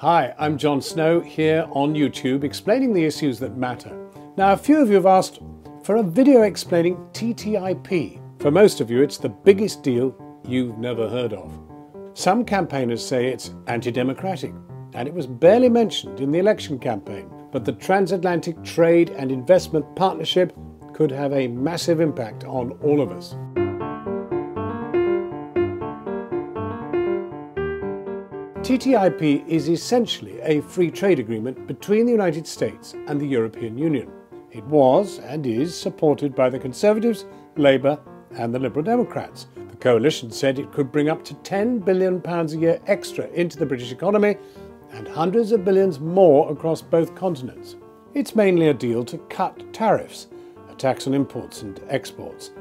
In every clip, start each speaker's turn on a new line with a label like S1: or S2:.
S1: Hi, I'm Jon Snow here on YouTube explaining the issues that matter. Now, a few of you have asked for a video explaining TTIP. For most of you, it's the biggest deal you've never heard of. Some campaigners say it's anti-democratic, and it was barely mentioned in the election campaign. But the Transatlantic Trade and Investment Partnership could have a massive impact on all of us. TTIP is essentially a free trade agreement between the United States and the European Union. It was and is supported by the Conservatives, Labour and the Liberal Democrats. The coalition said it could bring up to £10 billion a year extra into the British economy and hundreds of billions more across both continents. It's mainly a deal to cut tariffs, a tax on imports and exports,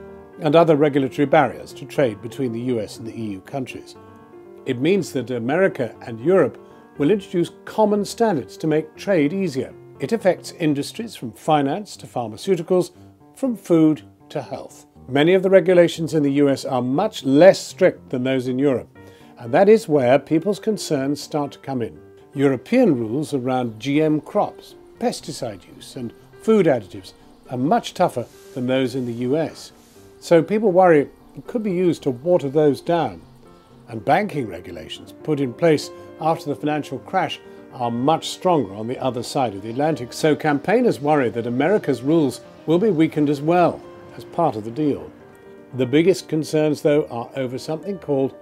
S1: and other regulatory barriers to trade between the US and the EU countries. It means that America and Europe will introduce common standards to make trade easier. It affects industries from finance to pharmaceuticals, from food to health. Many of the regulations in the US are much less strict than those in Europe, and that is where people's concerns start to come in. European rules around GM crops, pesticide use and food additives are much tougher than those in the US. So people worry it could be used to water those down. And banking regulations put in place after the financial crash are much stronger on the other side of the Atlantic. So campaigners worry that America's rules will be weakened as well as part of the deal. The biggest concerns, though, are over something called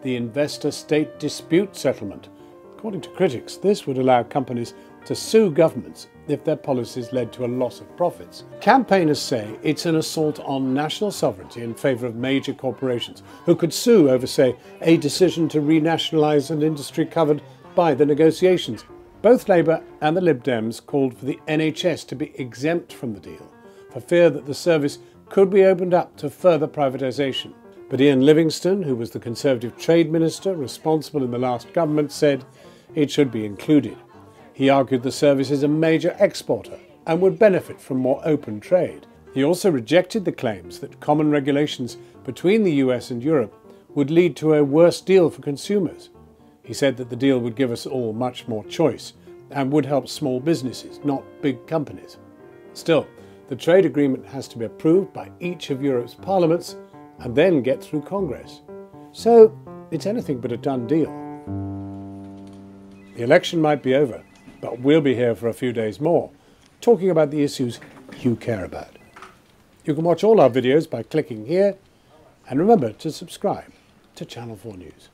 S1: the investor-state dispute settlement. According to critics, this would allow companies to sue governments if their policies led to a loss of profits. Campaigners say it's an assault on national sovereignty in favour of major corporations who could sue over, say, a decision to renationalise an industry covered by the negotiations. Both Labour and the Lib Dems called for the NHS to be exempt from the deal, for fear that the service could be opened up to further privatisation. But Ian Livingstone, who was the Conservative Trade Minister responsible in the last government, said it should be included. He argued the service is a major exporter and would benefit from more open trade. He also rejected the claims that common regulations between the US and Europe would lead to a worse deal for consumers. He said that the deal would give us all much more choice and would help small businesses, not big companies. Still, the trade agreement has to be approved by each of Europe's parliaments and then get through Congress. So it's anything but a done deal. The election might be over, but we'll be here for a few days more, talking about the issues you care about. You can watch all our videos by clicking here, and remember to subscribe to Channel 4 News.